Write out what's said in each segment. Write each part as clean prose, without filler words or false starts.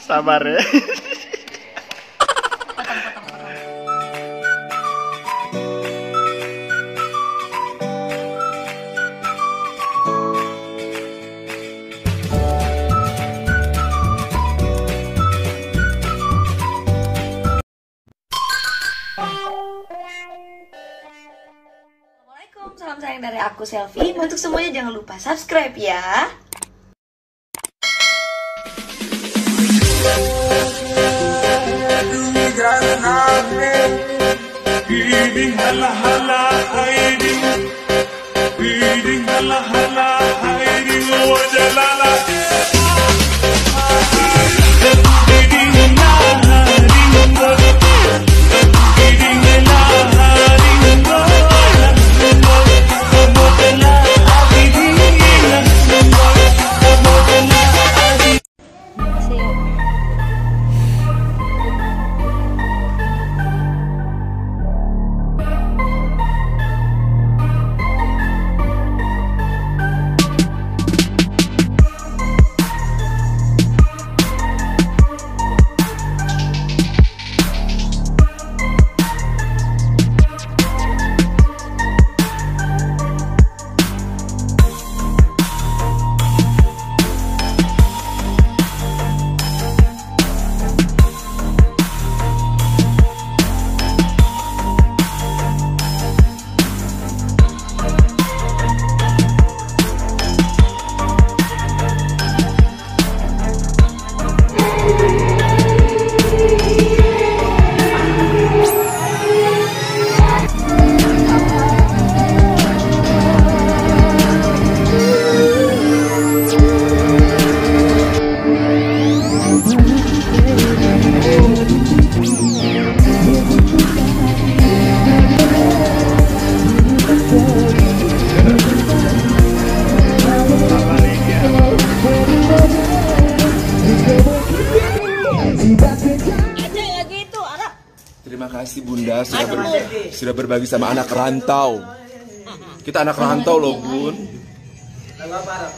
Sabar ya. Assalamualaikum, salam sayang dari aku Selfie. Untuk semuanya jangan lupa subscribe ya. Terima kasih Bunda sudah berbagi sama anak rantau. Kita anak rantau loh Bun.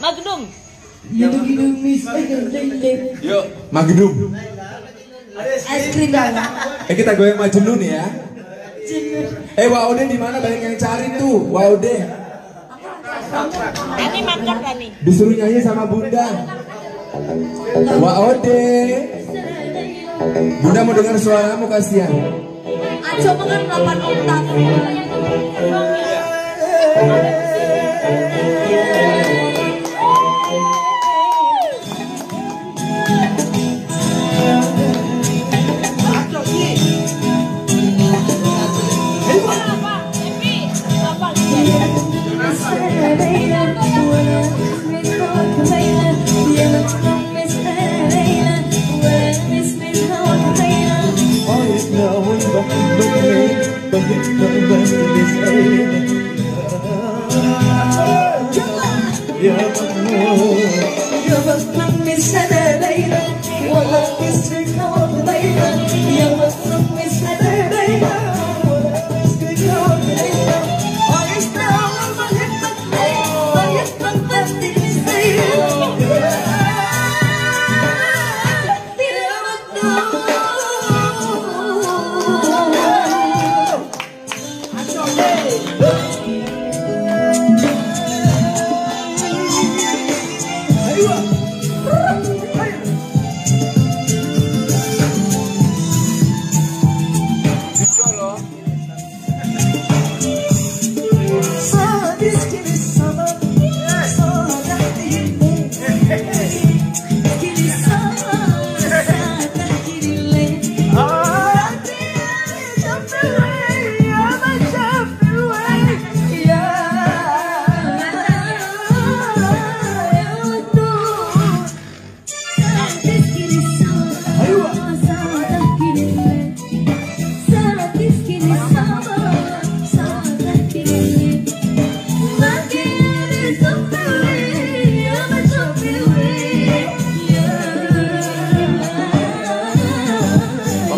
Magnum. Yuk Magnum. Es krim dong. Kita goyang Majnun ya. Waude di mana, banyak yang cari tuh Waude. Tani makan Tani. Disuruh nyanyi sama Bunda. Waude. Bunda mau dengar suaramu kasihan. Aco makan 8 oktav.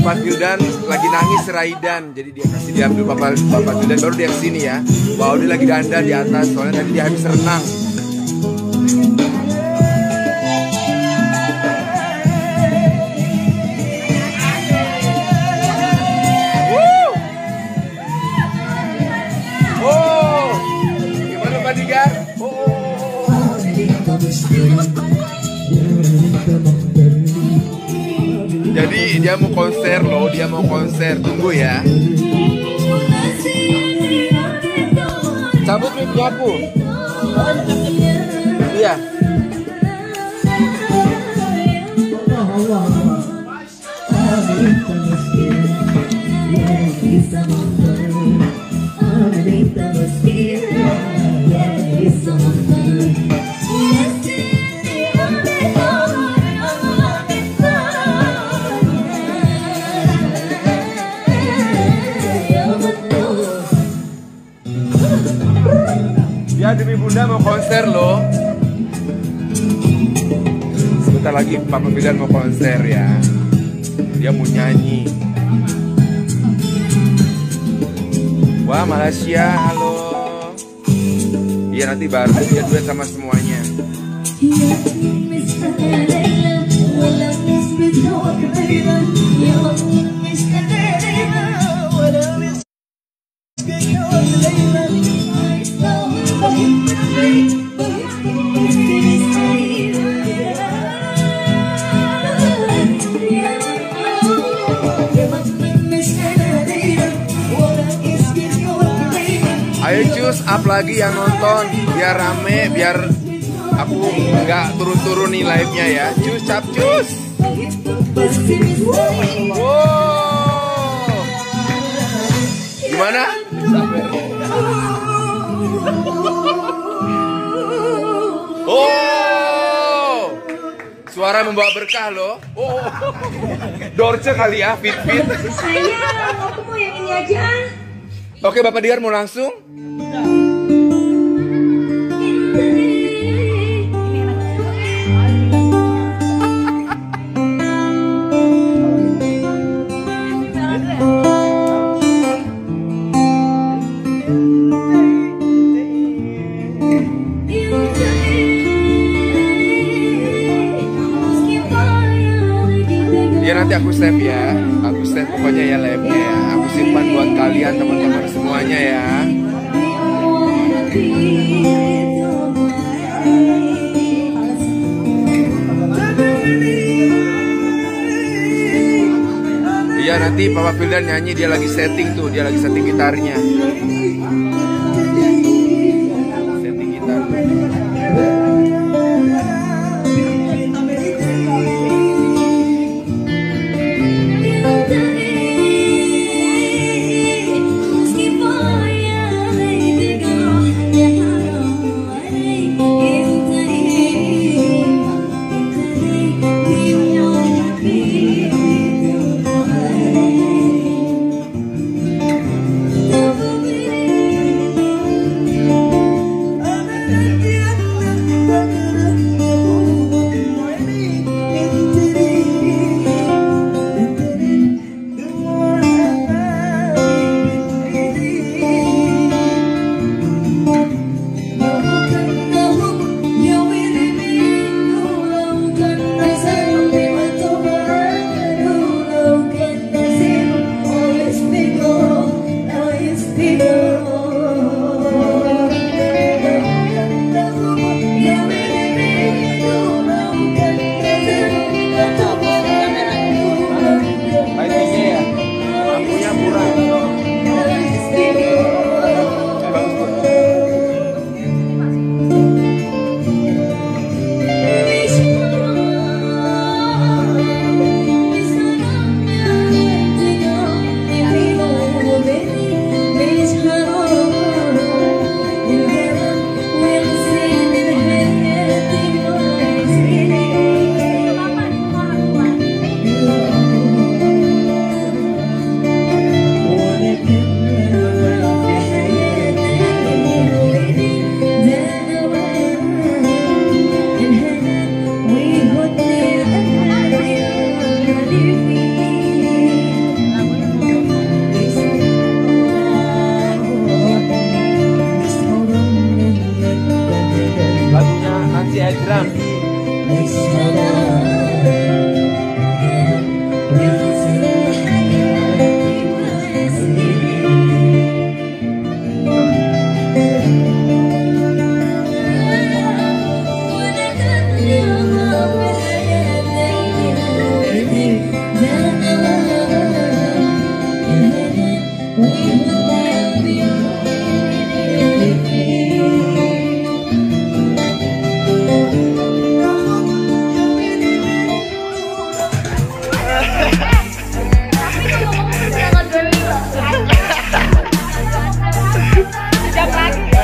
Bapak Tildan lagi nangis Raidan, jadi dia kasih diam dulu Bapak Tildan, baru dia kesini ya. Wow, dia lagi dandan di atas, soalnya tadi dia habis renang. Jadi dia mau konser loh, dia mau konser. Tunggu ya. Cabut mic-nya aku. Iya. Ya demi bunda mau konser loh. Sebentar lagi Papa Firdan mau konser ya. Dia mau nyanyi. Wah Malaysia, halo. Iya nanti baru dia duet sama semuanya. Ayo cus, up lagi yang nonton biar rame, biar aku nggak turun-turun nih live-nya ya. Cus, cap cus. Wow. Gimana? Oh, suara membawa berkah loh. Oh, Dorce kali ya, fit-fit. Sayang, aku mau yang ini aja. Oke, Bapak Diar mau langsung? Ya nanti aku save ya, aku save pokoknya ya live-nya ya. Aku simpan buat kalian teman-teman semuanya ya. Iya nanti Papa Firdan nyanyi, dia lagi setting tuh, dia lagi setting gitarnya. Setting gitar.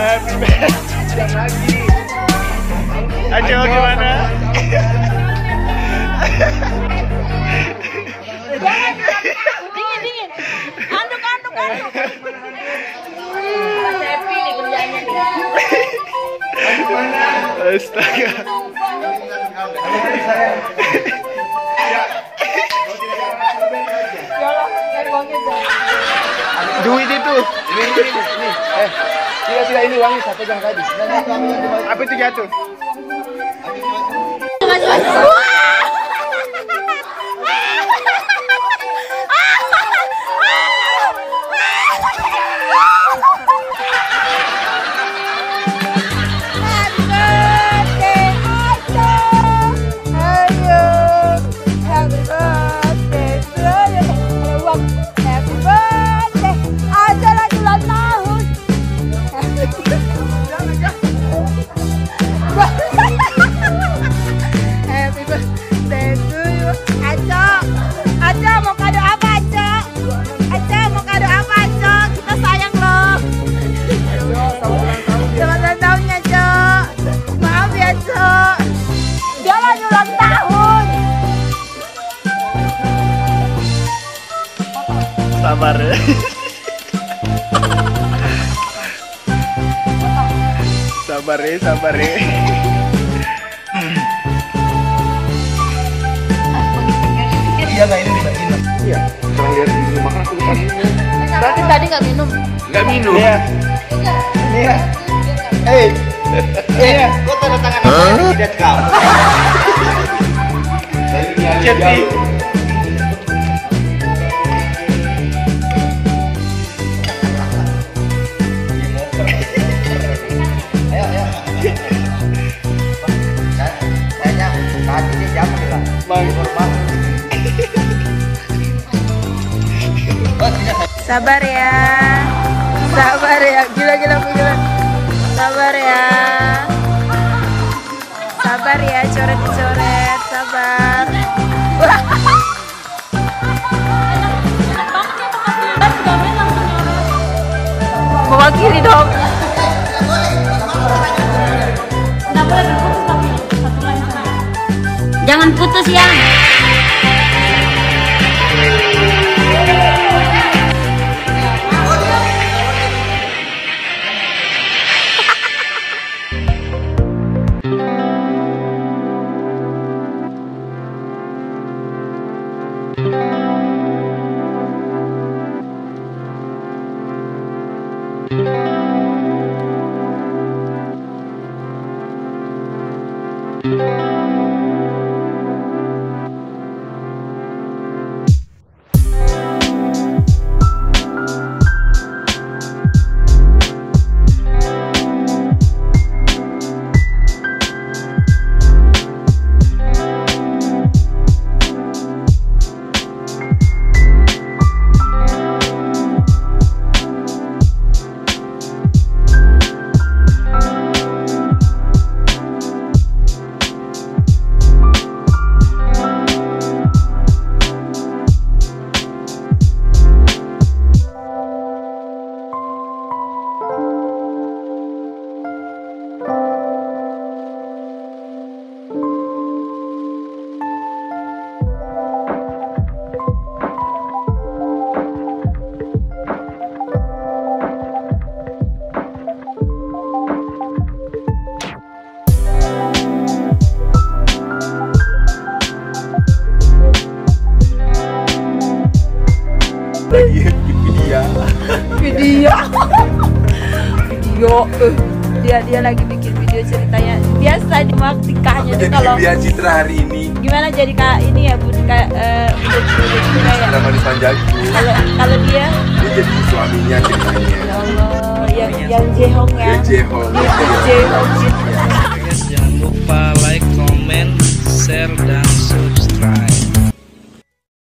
Happy birthday. Aco gimana? Dingin. Anduk. Happy nih kerjanya nih. Astaga. Duit itu. Ini. Tidak ini uangnya satu jam tadi. Apa itu jatuh? Sabar ya. Sabar ya. Iya nggak ini dibagiin. Iya. Pernah lihat di rumah kan aku lupa minum. Berarti tadi nggak minum. Nggak minum. Iya. Iya. Iya. Kok tanda tangan apa tidak kamu? Jadi. Sabar ya, gila. Sabar ya, coret, sabar. Bawa kiri dong. Jangan putus ya. Lagi video dia lagi bikin video ceritanya biasa di nikahnya tuh jadi kalau dia Citra hari ini gimana jadi kak ini ya bud kayak sedang manis panjangku. kalau dia Jadi suaminya ceritanya. ya Allah yang Jehong ya Jehong. Jehong